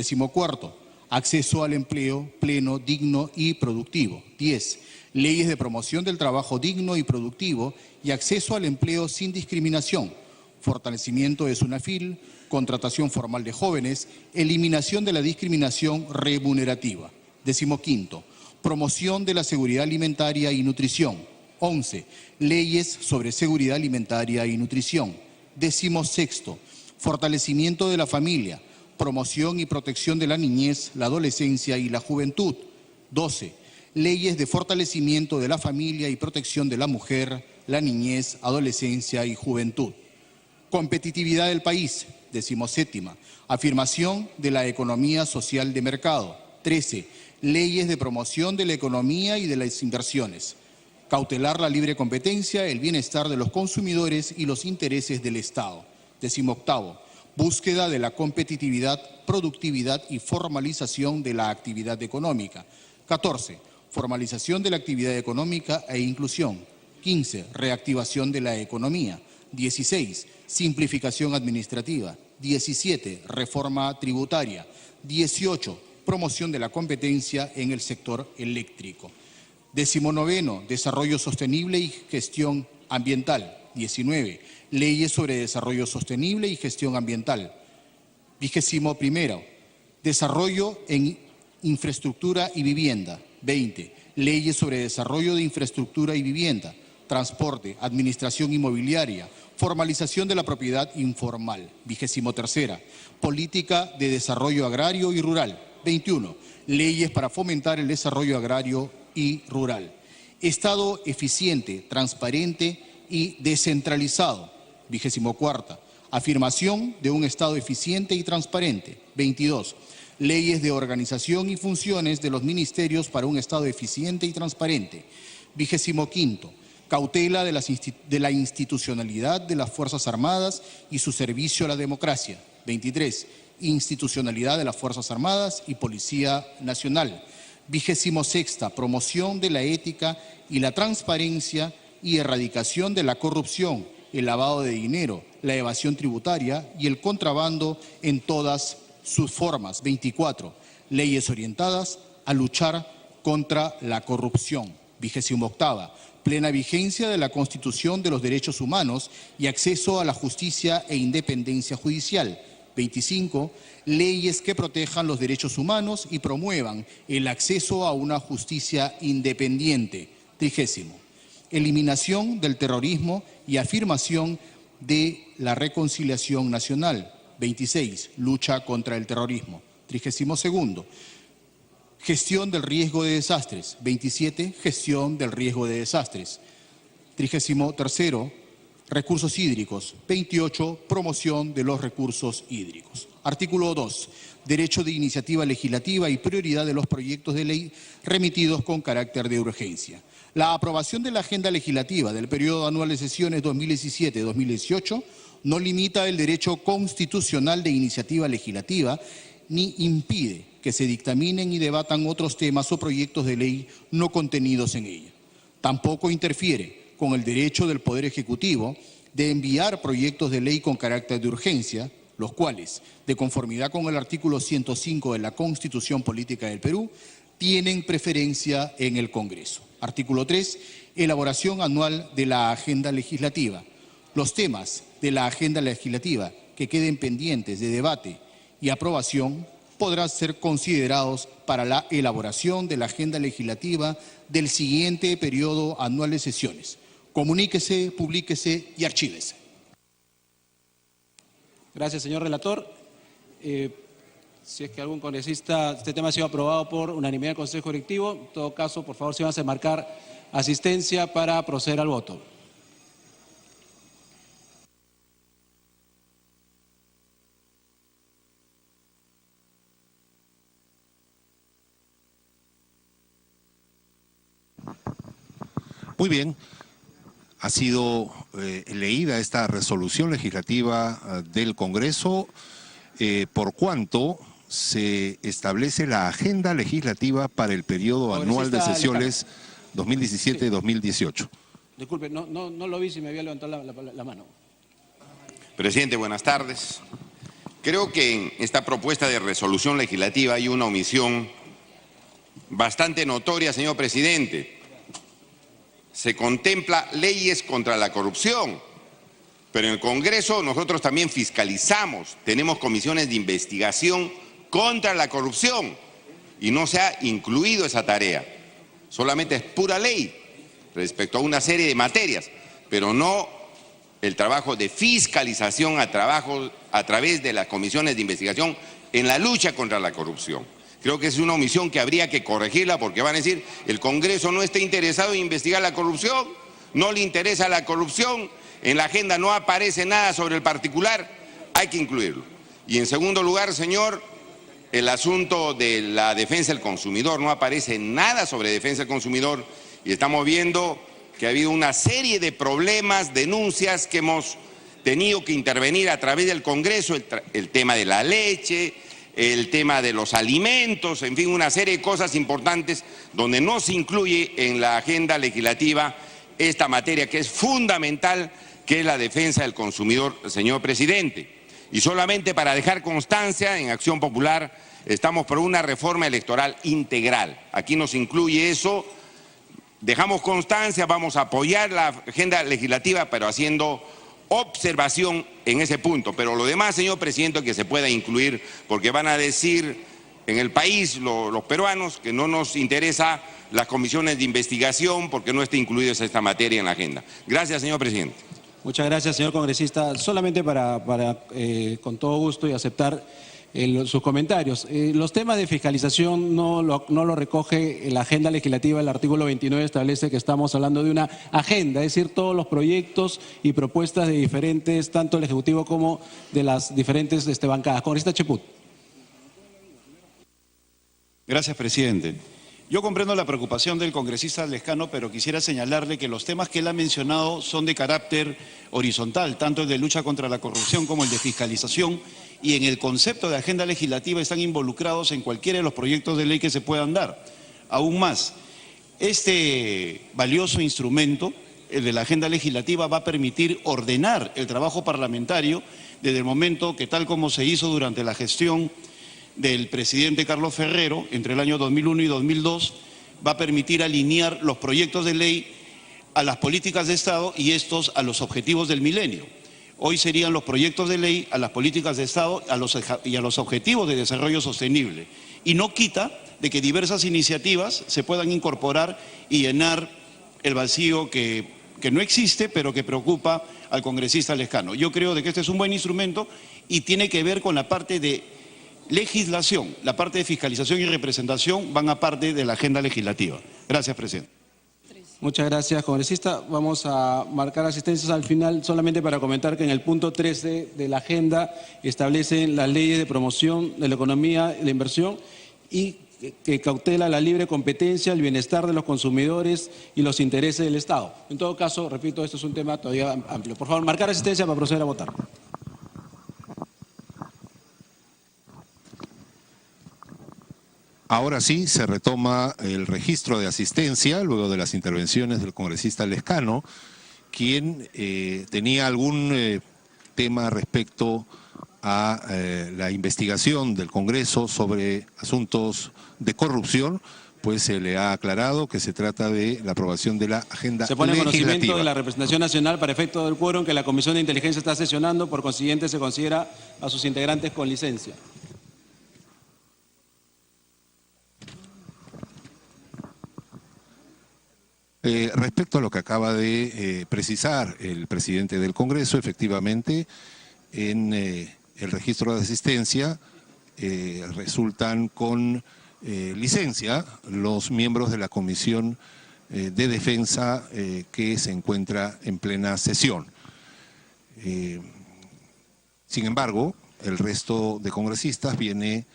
14º, acceso al empleo pleno, digno y productivo. 10. Leyes de promoción del trabajo digno y productivo y acceso al empleo sin discriminación. Fortalecimiento de SUNAFIL, contratación formal de jóvenes, eliminación de la discriminación remunerativa. 15º, promoción de la seguridad alimentaria y nutrición. 11. Leyes sobre seguridad alimentaria y nutrición. 16º, fortalecimiento de la familia, promoción y protección de la niñez, la adolescencia y la juventud. 12. Leyes de fortalecimiento de la familia y protección de la mujer, la niñez, adolescencia y juventud. Competitividad del país. 17ª, afirmación de la economía social de mercado. 13. Leyes de promoción de la economía y de las inversiones. Cautelar la libre competencia, el bienestar de los consumidores y los intereses del Estado. 18º, búsqueda de la competitividad, productividad y formalización de la actividad económica. 14. Formalización de la actividad económica e inclusión. 15. Reactivación de la economía. 16. Simplificación administrativa. 17. Reforma tributaria. 18. Promoción de la competencia en el sector eléctrico. 19. Desarrollo sostenible y gestión ambiental. 19. Leyes sobre desarrollo sostenible y gestión ambiental. 21. Desarrollo en infraestructura y vivienda. 20. Leyes sobre desarrollo de infraestructura y vivienda, transporte, administración inmobiliaria, formalización de la propiedad informal. 23. Política de desarrollo agrario y rural. 21. Leyes para fomentar el desarrollo agrario y rural. Estado eficiente, transparente y descentralizado. 24. Afirmación de un Estado eficiente y transparente. 22. Leyes de organización y funciones de los ministerios para un Estado eficiente y transparente. 25. Cautela de la institucionalidad de las Fuerzas Armadas y su servicio a la democracia. 23. Institucionalidad de las Fuerzas Armadas y Policía Nacional. 26. Promoción de la ética y la transparencia y erradicación de la corrupción, el lavado de dinero, la evasión tributaria y el contrabando en todas sus formas. 24. Leyes orientadas a luchar contra la corrupción. 28. Plena vigencia de la Constitución de los Derechos Humanos y acceso a la justicia e independencia judicial. 25. Leyes que protejan los derechos humanos y promuevan el acceso a una justicia independiente. 30. Eliminación del terrorismo y afirmación de la reconciliación nacional. 26. Lucha contra el terrorismo. 32. Gestión del riesgo de desastres. 27. Gestión del riesgo de desastres. 33. Recursos hídricos. 28. Promoción de los recursos hídricos. Artículo 2. Derecho de iniciativa legislativa y prioridad de los proyectos de ley remitidos con carácter de urgencia. La aprobación de la agenda legislativa del periodo anual de sesiones 2017-2018 no limita el derecho constitucional de iniciativa legislativa ni impide que se dictaminen y debatan otros temas o proyectos de ley no contenidos en ella. Tampoco interfiere con el derecho del Poder Ejecutivo de enviar proyectos de ley con carácter de urgencia, los cuales, de conformidad con el artículo 105 de la Constitución Política del Perú, tienen preferencia en el Congreso. Artículo 3. Elaboración anual de la agenda legislativa. Los temas de la agenda legislativa que queden pendientes de debate y aprobación podrán ser considerados para la elaboración de la agenda legislativa del siguiente periodo anual de sesiones. Comuníquese, publíquese y archívese. Gracias, señor relator. Si es que algún congresista, este tema ha sido aprobado por unanimidad del Consejo Directivo. En todo caso, por favor, si van a marcar asistencia para proceder al voto. Muy bien, ha sido leída esta resolución legislativa del Congreso, por cuanto se establece la agenda legislativa para el periodo anual de sesiones 2017-2018. Disculpe, no lo vi si me había levantado la mano. Presidente, buenas tardes. Creo que en esta propuesta de resolución legislativa hay una omisión bastante notoria, señor presidente. Se contempla leyes contra la corrupción, pero en el Congreso nosotros también fiscalizamos, tenemos comisiones de investigación contra la corrupción y no se ha incluido esa tarea. Solamente es pura ley respecto a una serie de materias, pero no el trabajo de fiscalización a través de las comisiones de investigación en la lucha contra la corrupción. Creo que es una omisión que habría que corregirla porque van a decir, el Congreso no está interesado en investigar la corrupción, no le interesa la corrupción, en la agenda no aparece nada sobre el particular, hay que incluirlo. Y en segundo lugar, señor, el asunto de la defensa del consumidor, no aparece nada sobre defensa del consumidor y estamos viendo que ha habido una serie de problemas, denuncias que hemos tenido que intervenir a través del Congreso, el tema de la leche, el tema de los alimentos, en fin, una serie de cosas importantes donde no se incluye en la agenda legislativa esta materia que es fundamental, que es la defensa del consumidor, señor presidente. Y solamente para dejar constancia, en Acción Popular estamos por una reforma electoral integral. Aquí nos incluye eso, dejamos constancia, vamos a apoyar la agenda legislativa, pero haciendo observación en ese punto, pero lo demás, señor presidente, que se pueda incluir, porque van a decir en el país los peruanos que no nos interesa las comisiones de investigación porque no está incluida esta materia en la agenda. Gracias, señor presidente. Muchas gracias, señor congresista. Solamente con todo gusto y aceptar sus comentarios. Los temas de fiscalización no lo recoge la agenda legislativa. El artículo 29 establece que estamos hablando de una agenda, es decir, todos los proyectos y propuestas de diferentes, tanto el Ejecutivo como de las diferentes bancadas. Congresista Cheput. Gracias, presidente. Yo comprendo la preocupación del congresista Lescano, pero quisiera señalarle que los temas que él ha mencionado son de carácter horizontal, tanto el de lucha contra la corrupción como el de fiscalización, y en el concepto de agenda legislativa están involucrados en cualquiera de los proyectos de ley que se puedan dar. Aún más, este valioso instrumento, el de la agenda legislativa, va a permitir ordenar el trabajo parlamentario desde el momento que, tal como se hizo durante la gestión del presidente Carlos Ferrero, entre el año 2001 y 2002, va a permitir alinear los proyectos de ley a las políticas de Estado y estos a los objetivos del milenio. Hoy serían los proyectos de ley a las políticas de Estado y a los objetivos de desarrollo sostenible. Y no quita de que diversas iniciativas se puedan incorporar y llenar el vacío que no existe, pero que preocupa al congresista Lescano. Yo creo de que este es un buen instrumento y tiene que ver con la parte de legislación, la parte de fiscalización y representación van aparte de la agenda legislativa. Gracias, presidente. Muchas gracias, congresista. Vamos a marcar asistencias al final, solamente para comentar que en el punto 13 de la agenda establecen las leyes de promoción de la economía y la inversión y que cautela la libre competencia, el bienestar de los consumidores y los intereses del Estado. En todo caso, repito, esto es un tema todavía amplio. Por favor, marcar asistencia para proceder a votar. Ahora sí, se retoma el registro de asistencia luego de las intervenciones del congresista Lescano, quien tenía algún tema respecto a la investigación del Congreso sobre asuntos de corrupción, pues se le ha aclarado que se trata de la aprobación de la agenda legislativa. Se pone en conocimiento de la representación nacional para efecto del quórum que la Comisión de Inteligencia está sesionando, por consiguiente se considera a sus integrantes con licencia. Respecto a lo que acaba de precisar el presidente del Congreso, efectivamente, en el registro de asistencia resultan con licencia los miembros de la Comisión de Defensa que se encuentra en plena sesión. Sin embargo, el resto de congresistas viene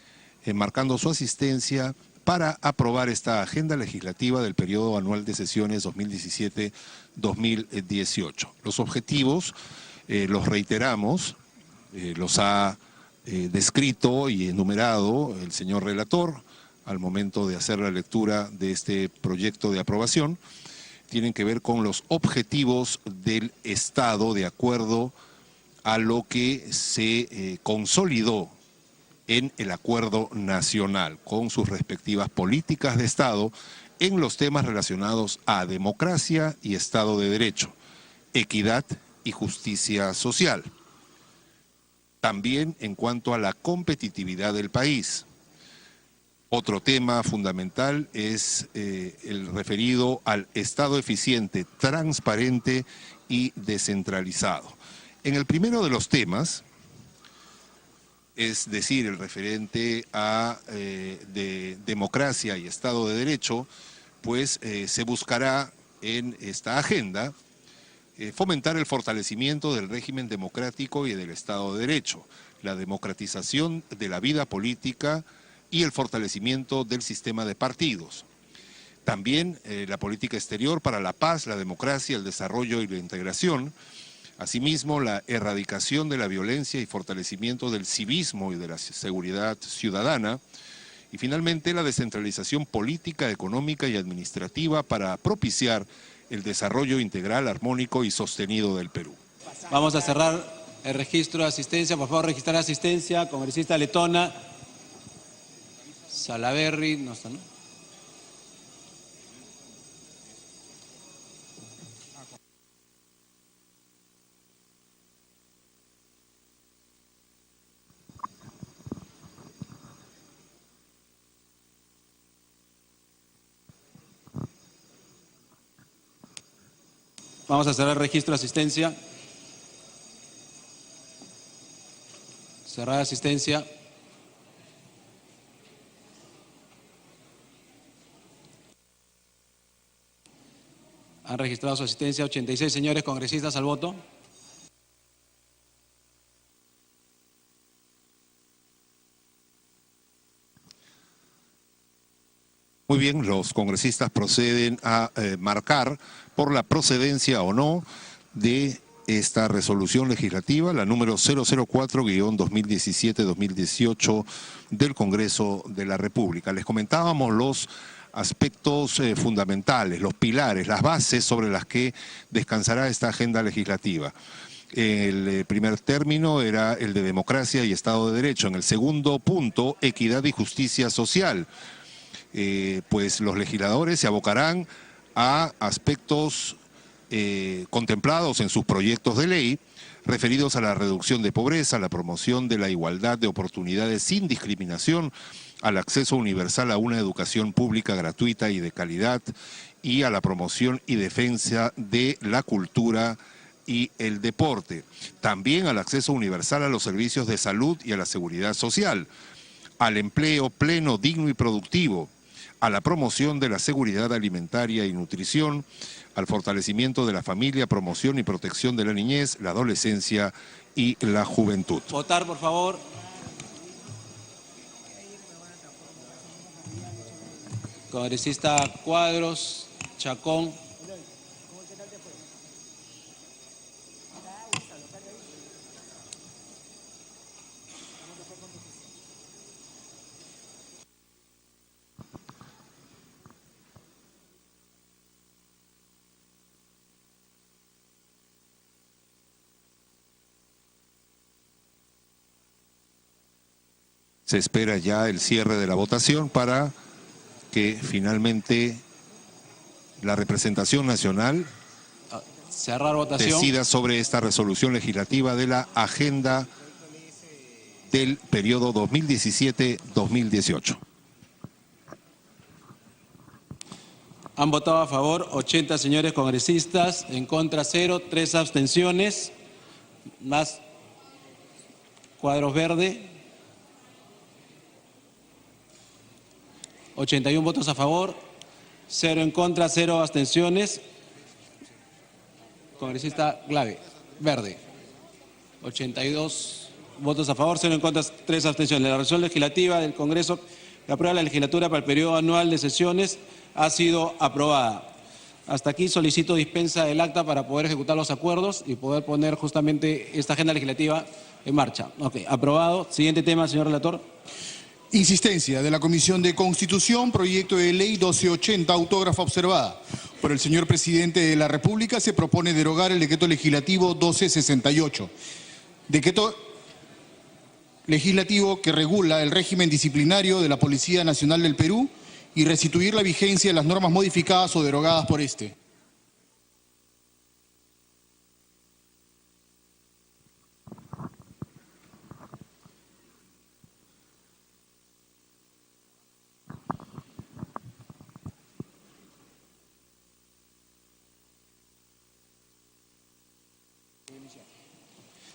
marcando su asistencia para aprobar esta agenda legislativa del periodo anual de sesiones 2017-2018. Los objetivos, los reiteramos, los ha descrito y enumerado el señor relator al momento de hacer la lectura de este proyecto de aprobación. Tienen que ver con los objetivos del Estado de acuerdo a lo que se consolidó en el acuerdo nacional con sus respectivas políticas de Estado en los temas relacionados a democracia y Estado de Derecho, equidad y justicia social. También en cuanto a la competitividad del país. Otro tema fundamental es el referido al Estado eficiente, transparente y descentralizado. En el primero de los temas, es decir, el referente a de democracia y Estado de Derecho, pues se buscará en esta agenda fomentar el fortalecimiento del régimen democrático y del Estado de Derecho, la democratización de la vida política y el fortalecimiento del sistema de partidos. También la política exterior para la paz, la democracia, el desarrollo y la integración. Asimismo, la erradicación de la violencia y fortalecimiento del civismo y de la seguridad ciudadana. Y finalmente, la descentralización política, económica y administrativa para propiciar el desarrollo integral, armónico y sostenido del Perú. Vamos a cerrar el registro de asistencia. Por favor, registrar asistencia. Congresista Letona. Salaverry, no está, ¿no? Vamos a cerrar el registro de asistencia. Cerrar asistencia. Han registrado su asistencia 86 señores congresistas al voto. Muy bien, los congresistas proceden a marcar por la procedencia o no de esta resolución legislativa, la número 004-2017-2018 del Congreso de la República. Les comentábamos los aspectos fundamentales, los pilares, las bases sobre las que descansará esta agenda legislativa. El primer término era el de democracia y Estado de Derecho. En el segundo punto, equidad y justicia social. Pues los legisladores se abocarán a aspectos contemplados en sus proyectos de ley referidos a la reducción de pobreza, la promoción de la igualdad de oportunidades sin discriminación, al acceso universal a una educación pública gratuita y de calidad y a la promoción y defensa de la cultura y el deporte. También al acceso universal a los servicios de salud y a la seguridad social, al empleo pleno, digno y productivo, a la promoción de la seguridad alimentaria y nutrición, al fortalecimiento de la familia, promoción y protección de la niñez, la adolescencia y la juventud. Votar, por favor. Congresista Cuadros, Chacón. Se espera ya el cierre de la votación para que finalmente la representación nacional Cerrar votación. decida sobre esta resolución legislativa de la agenda del periodo 2017-2018. Han votado a favor 80 señores congresistas, en contra 0, 3 abstenciones, más Cuadros verde. 81 votos a favor, 0 en contra, 0 abstenciones. Congresista Glave, verde. 82 votos a favor, 0 en contra, 3 abstenciones. La resolución legislativa del Congreso que aprueba la legislatura para el periodo anual de sesiones ha sido aprobada. Hasta aquí solicito dispensa del acta para poder ejecutar los acuerdos y poder poner justamente esta agenda legislativa en marcha. Ok, aprobado. Siguiente tema, señor relator. Insistencia de la Comisión de Constitución, proyecto de ley 1280, autógrafa observada. Por el señor Presidente de la República se propone derogar el decreto legislativo 1268. Decreto legislativo que regula el régimen disciplinario de la Policía Nacional del Perú y restituir la vigencia de las normas modificadas o derogadas por este.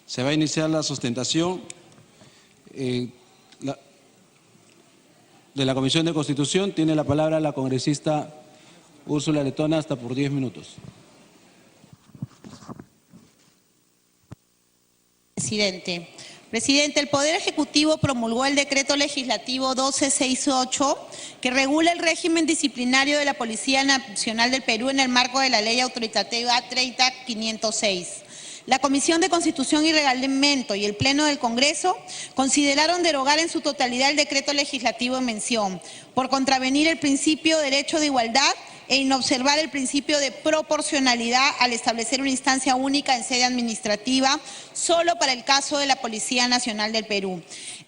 Se va a iniciar la sustentación de la Comisión de Constitución. Tiene la palabra la congresista Úrsula Letona hasta por 10 minutos. Presidente, el Poder Ejecutivo promulgó el Decreto Legislativo 1268 que regula el régimen disciplinario de la Policía Nacional del Perú en el marco de la Ley Autoritativa 30506. La Comisión de Constitución y Reglamento y el Pleno del Congreso consideraron derogar en su totalidad el decreto legislativo en mención, por contravenir el principio de derecho de igualdad e inobservar el principio de proporcionalidad al establecer una instancia única en sede administrativa solo para el caso de la Policía Nacional del Perú.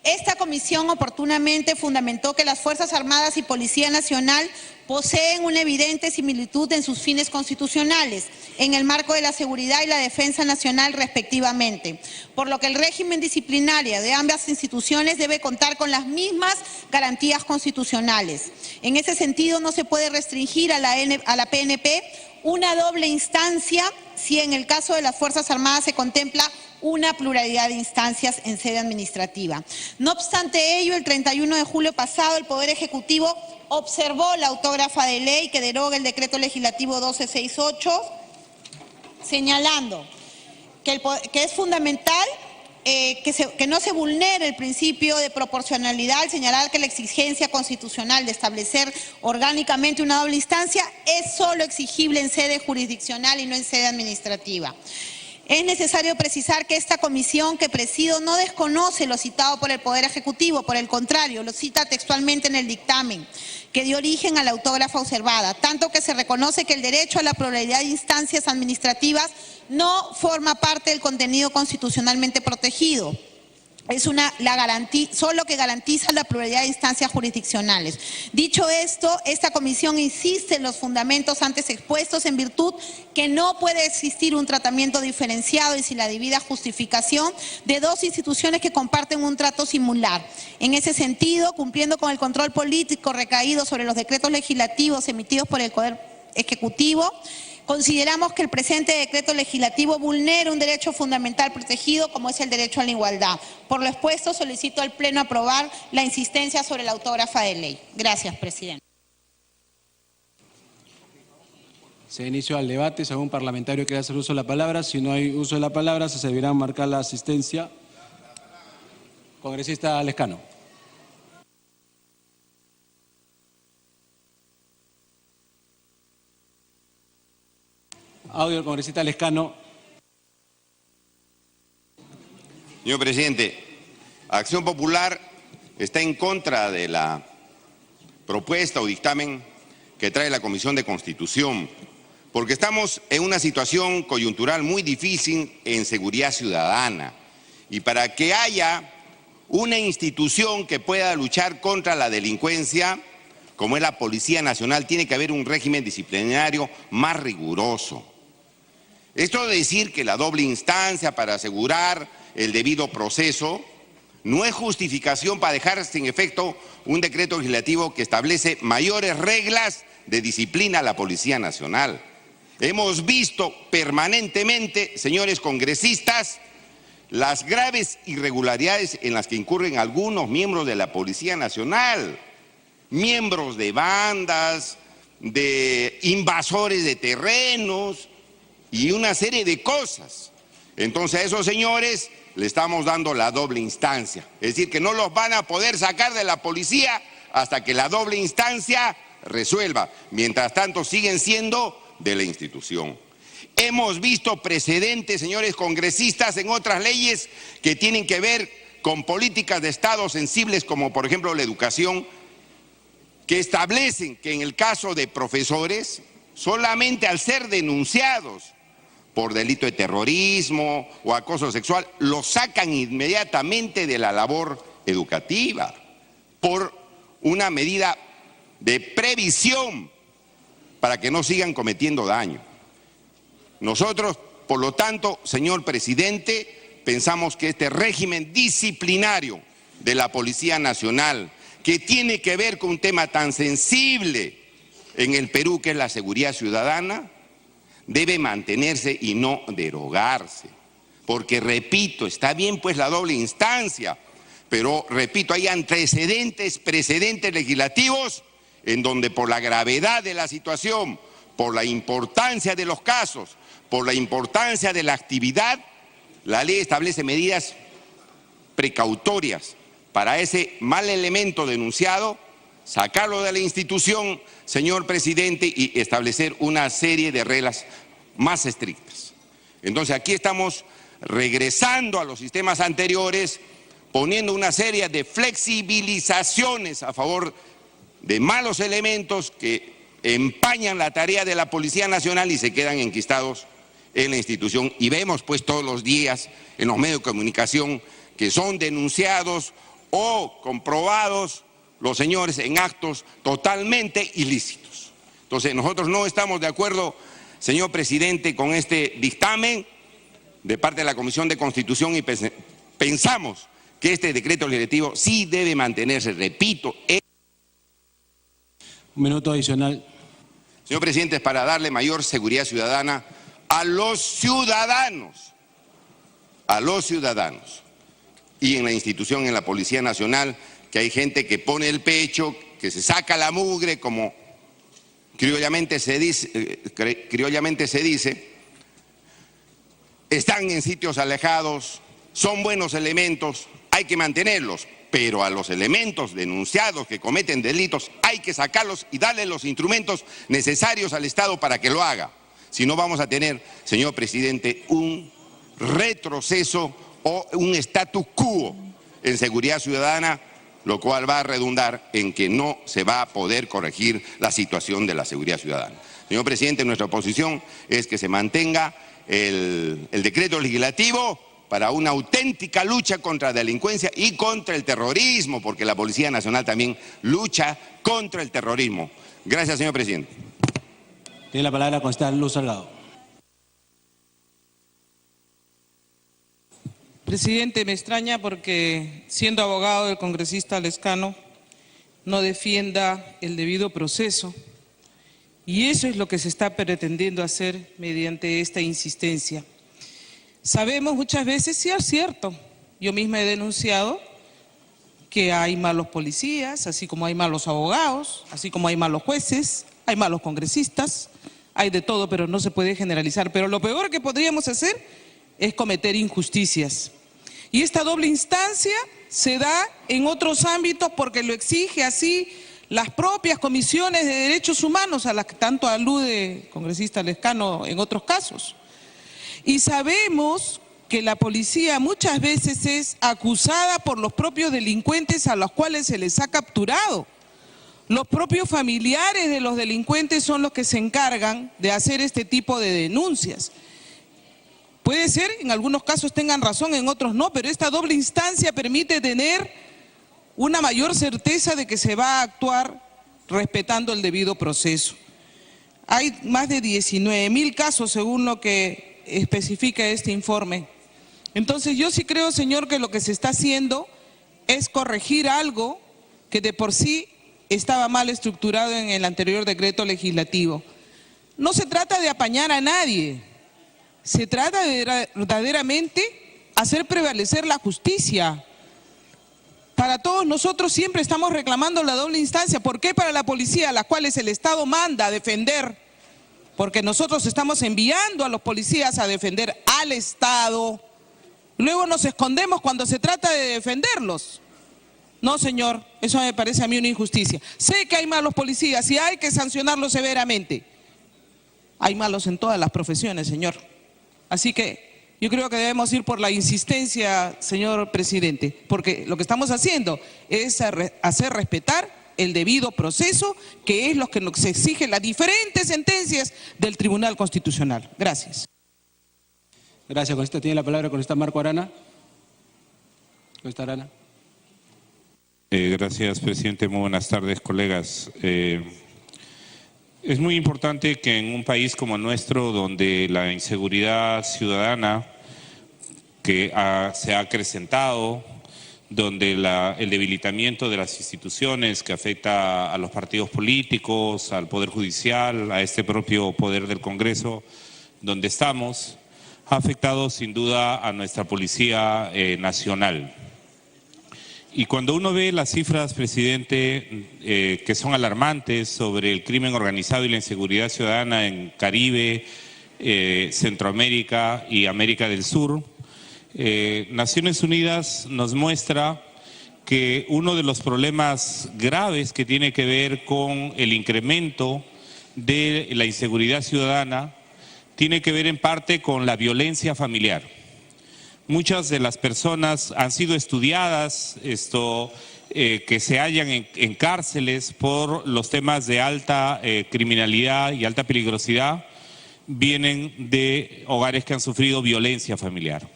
Esta comisión oportunamente fundamentó que las Fuerzas Armadas y Policía Nacional poseen una evidente similitud en sus fines constitucionales, en el marco de la seguridad y la defensa nacional respectivamente, por lo que el régimen disciplinario de ambas instituciones debe contar con las mismas garantías constitucionales. En ese sentido, no se puede restringir a la PNP una doble instancia si en el caso de las Fuerzas Armadas se contempla una pluralidad de instancias en sede administrativa. No obstante ello, el 31 de julio pasado, el Poder Ejecutivo observó la autógrafa de ley que deroga el Decreto Legislativo 1268, señalando que es fundamental que no se vulnere el principio de proporcionalidad al señalar que la exigencia constitucional de establecer orgánicamente una doble instancia es solo exigible en sede jurisdiccional y no en sede administrativa. Es necesario precisar que esta comisión que presido no desconoce lo citado por el Poder Ejecutivo, por el contrario, lo cita textualmente en el dictamen que dio origen a la autógrafa observada, tanto que se reconoce que el derecho a la pluralidad de instancias administrativas no forma parte del contenido constitucionalmente protegido. Es solo que garantiza la pluralidad de instancias jurisdiccionales. Dicho esto, esta comisión insiste en los fundamentos antes expuestos en virtud que no puede existir un tratamiento diferenciado y sin la debida justificación de dos instituciones que comparten un trato similar. En ese sentido, cumpliendo con el control político recaído sobre los decretos legislativos emitidos por el Poder Ejecutivo, consideramos que el presente decreto legislativo vulnera un derecho fundamental protegido como es el derecho a la igualdad. Por lo expuesto, solicito al Pleno aprobar la insistencia sobre la autógrafa de ley. Gracias, presidente. Se inició el debate. Si algún parlamentario quiere hacer uso de la palabra, si no hay uso de la palabra, se deberá marcar la asistencia. Congresista Lescano. Audio del congresista Lescano. Señor presidente, Acción Popular está en contra de la propuesta o dictamen que trae la Comisión de Constitución, porque estamos en una situación coyuntural muy difícil en seguridad ciudadana. Y para que haya una institución que pueda luchar contra la delincuencia, como es la Policía Nacional, tiene que haber un régimen disciplinario más riguroso. Esto de decir que la doble instancia para asegurar el debido proceso no es justificación para dejar sin efecto un decreto legislativo que establece mayores reglas de disciplina a la Policía Nacional. Hemos visto permanentemente, señores congresistas, las graves irregularidades en las que incurren algunos miembros de la Policía Nacional, miembros de bandas, de invasores de terrenos y una serie de cosas. Entonces a esos señores le estamos dando la doble instancia, es decir, que no los van a poder sacar de la policía hasta que la doble instancia resuelva. Mientras tanto siguen siendo de la institución. Hemos visto precedentes, señores congresistas, en otras leyes que tienen que ver con políticas de Estado sensibles, como por ejemplo la educación, que establecen que en el caso de profesores, solamente al ser denunciados por delito de terrorismo o acoso sexual, los sacan inmediatamente de la labor educativa por una medida de previsión para que no sigan cometiendo daño. Nosotros, por lo tanto, señor presidente, pensamos que este régimen disciplinario de la Policía Nacional, que tiene que ver con un tema tan sensible en el Perú, que es la seguridad ciudadana, debe mantenerse y no derogarse. Porque, repito, está bien pues la doble instancia, pero, repito, hay precedentes legislativos en donde por la gravedad de la situación, por la importancia de los casos, por la importancia de la actividad, la ley establece medidas precautorias para ese mal elemento denunciado, sacarlo de la institución, señor presidente, y establecer una serie de reglas más estrictas. Entonces aquí estamos regresando a los sistemas anteriores, poniendo una serie de flexibilizaciones a favor de malos elementos que empañan la tarea de la Policía Nacional y se quedan enquistados en la institución. Y vemos pues todos los días en los medios de comunicación que son denunciados o comprobados los señores en actos totalmente ilícitos. Entonces nosotros no estamos de acuerdo, señor presidente, con este dictamen de parte de la Comisión de Constitución y pensamos que este decreto legislativo sí debe mantenerse, repito. Un minuto adicional. Señor presidente, es para darle mayor seguridad ciudadana a los ciudadanos, y en la institución, en la Policía Nacional, que hay gente que pone el pecho, que se saca la mugre, como criollamente se dice, están en sitios alejados, son buenos elementos, hay que mantenerlos, pero a los elementos denunciados que cometen delitos hay que sacarlos y darle los instrumentos necesarios al Estado para que lo haga. Si no, vamos a tener, señor presidente, un retroceso o un status quo en seguridad ciudadana, lo cual va a redundar en que no se va a poder corregir la situación de la seguridad ciudadana. Señor presidente, nuestra posición es que se mantenga el decreto legislativo para una auténtica lucha contra la delincuencia y contra el terrorismo, porque la Policía Nacional también lucha contra el terrorismo. Gracias, señor presidente. Tiene la palabra la consejera Luz Salgado. Presidente, me extraña porque, siendo abogado del congresista Lescano, no defienda el debido proceso. Y eso es lo que se está pretendiendo hacer mediante esta insistencia. Sabemos muchas veces, sí es cierto, yo misma he denunciado que hay malos policías, así como hay malos abogados, así como hay malos jueces, hay malos congresistas, hay de todo, pero no se puede generalizar. Pero lo peor que podríamos hacer es cometer injusticias. Y esta doble instancia se da en otros ámbitos porque lo exige así las propias comisiones de derechos humanos a las que tanto alude el congresista Lescano en otros casos. Y sabemos que la policía muchas veces es acusada por los propios delincuentes a los cuales se les ha capturado. Los propios familiares de los delincuentes son los que se encargan de hacer este tipo de denuncias. Puede ser, en algunos casos tengan razón, en otros no, pero esta doble instancia permite tener una mayor certeza de que se va a actuar respetando el debido proceso. Hay más de 19.000 casos según lo que especifica este informe. Entonces yo sí creo, señor, que lo que se está haciendo es corregir algo que de por sí estaba mal estructurado en el anterior decreto legislativo. No se trata de apañar a nadie, se trata de verdaderamente hacer prevalecer la justicia. Para todos nosotros siempre estamos reclamando la doble instancia. ¿Por qué para la policía, a las cuales el Estado manda a defender? Porque nosotros estamos enviando a los policías a defender al Estado. Luego nos escondemos cuando se trata de defenderlos. No, señor, eso me parece a mí una injusticia. Sé que hay malos policías y hay que sancionarlos severamente. Hay malos en todas las profesiones, señor. Así que yo creo que debemos ir por la insistencia, señor presidente, porque lo que estamos haciendo es hacer respetar el debido proceso, que es lo que nos exigen las diferentes sentencias del Tribunal Constitucional. Gracias. Gracias. Con esta tiene la palabra con esta Marco Arana. Con esta Arana. Gracias, presidente. Muy buenas tardes, colegas. Es muy importante que en un país como el nuestro, donde la inseguridad ciudadana se ha acrecentado, donde el debilitamiento de las instituciones que afecta a los partidos políticos, al Poder Judicial, a este propio Poder del Congreso, donde estamos, ha afectado sin duda a nuestra Policía Nacional. Y cuando uno ve las cifras, presidente, que son alarmantes sobre el crimen organizado y la inseguridad ciudadana en Caribe, Centroamérica y América del Sur, Naciones Unidas nos muestra que uno de los problemas graves que tiene que ver con el incremento de la inseguridad ciudadana tiene que ver en parte con la violencia familiar. Muchas de las personas han sido estudiadas, que se hallan en cárceles por los temas de alta criminalidad y alta peligrosidad, vienen de hogares que han sufrido violencia familiar.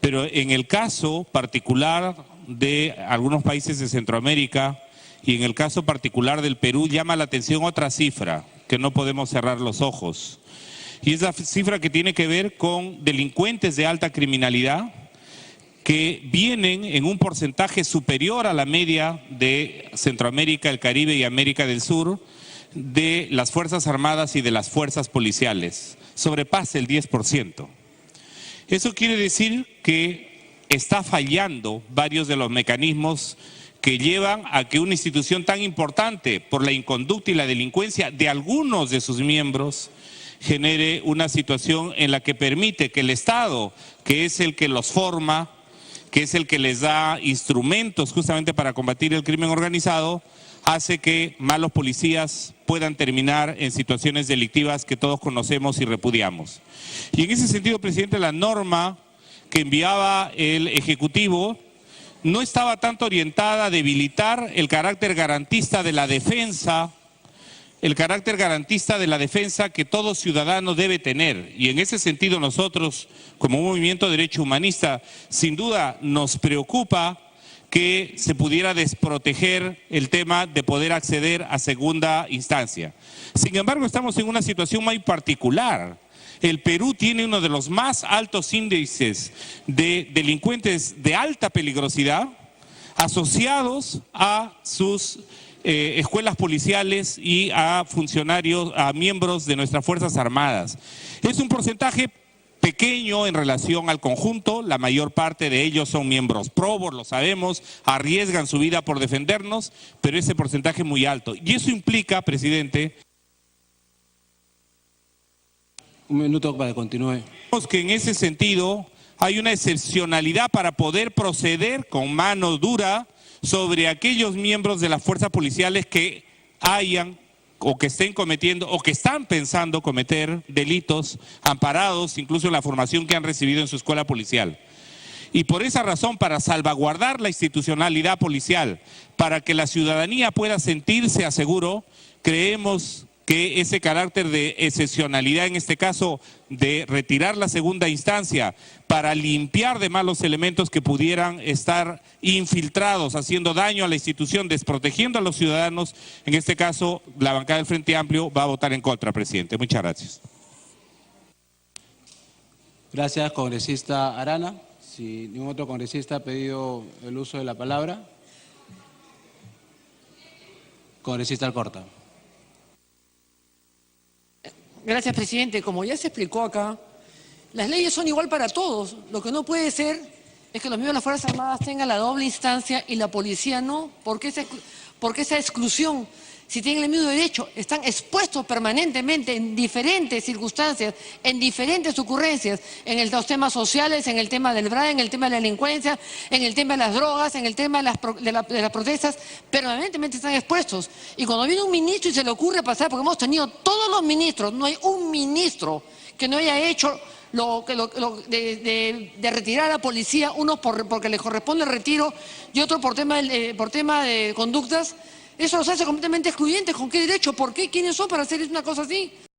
Pero en el caso particular de algunos países de Centroamérica y en el caso particular del Perú, llama la atención otra cifra, que no podemos cerrar los ojos. Y es la cifra que tiene que ver con delincuentes de alta criminalidad que vienen en un porcentaje superior a la media de Centroamérica, el Caribe y América del Sur, de las Fuerzas Armadas y de las Fuerzas Policiales. Sobrepasa el 10%. Eso quiere decir que está fallando varios de los mecanismos que llevan a que una institución tan importante por la inconducta y la delincuencia de algunos de sus miembros genere una situación en la que permite que el Estado, que es el que los forma, que es el que les da instrumentos justamente para combatir el crimen organizado, hace que malos policías puedan terminar en situaciones delictivas que todos conocemos y repudiamos. Y en ese sentido, presidente, la norma que enviaba el Ejecutivo no estaba tanto orientada a debilitar el carácter garantista de la defensa, que todo ciudadano debe tener. Y en ese sentido nosotros, como un movimiento de derecho humanista, sin duda nos preocupa que se pudiera desproteger el tema de poder acceder a segunda instancia. Sin embargo, estamos en una situación muy particular. El Perú tiene uno de los más altos índices de delincuentes de alta peligrosidad asociados a sus escuelas policiales y a funcionarios, a miembros de nuestras Fuerzas Armadas. Es un porcentaje pequeño en relación al conjunto, la mayor parte de ellos son miembros probos, lo sabemos, arriesgan su vida por defendernos, pero ese porcentaje es muy alto. Y eso implica, presidente, un minuto para que continúe. Que en ese sentido hay una excepcionalidad para poder proceder con mano dura sobre aquellos miembros de las fuerzas policiales que hayan o que estén cometiendo o que están pensando cometer delitos amparados incluso en la formación que han recibido en su escuela policial. Y por esa razón, para salvaguardar la institucionalidad policial, para que la ciudadanía pueda sentirse a seguro, creemos que ese carácter de excepcionalidad, en este caso de retirar la segunda instancia para limpiar de malos elementos que pudieran estar infiltrados, haciendo daño a la institución, desprotegiendo a los ciudadanos, en este caso la bancada del Frente Amplio va a votar en contra, presidente. Muchas gracias. Gracias, congresista Arana. Si ningún otro congresista ha pedido el uso de la palabra. Congresista Alcorta. Gracias, presidente. Como ya se explicó acá, las leyes son igual para todos. Lo que no puede ser es que los miembros de las Fuerzas Armadas tengan la doble instancia y la policía no. ¿Por qué esa exclusión? Si tienen el mismo derecho, están expuestos permanentemente en diferentes circunstancias, en diferentes ocurrencias, en los temas sociales, en el tema del BRAE, en el tema de la delincuencia, en el tema de las drogas, en el tema de las protestas, permanentemente están expuestos. Y cuando viene un ministro y se le ocurre pasar, porque hemos tenido todos los ministros, no hay un ministro que no haya hecho de retirar a la policía, unos porque les corresponde el retiro y otros por tema de conductas. Eso los hace completamente excluyentes. ¿Con qué derecho? ¿Por qué? ¿Quiénes son para hacer una cosa así?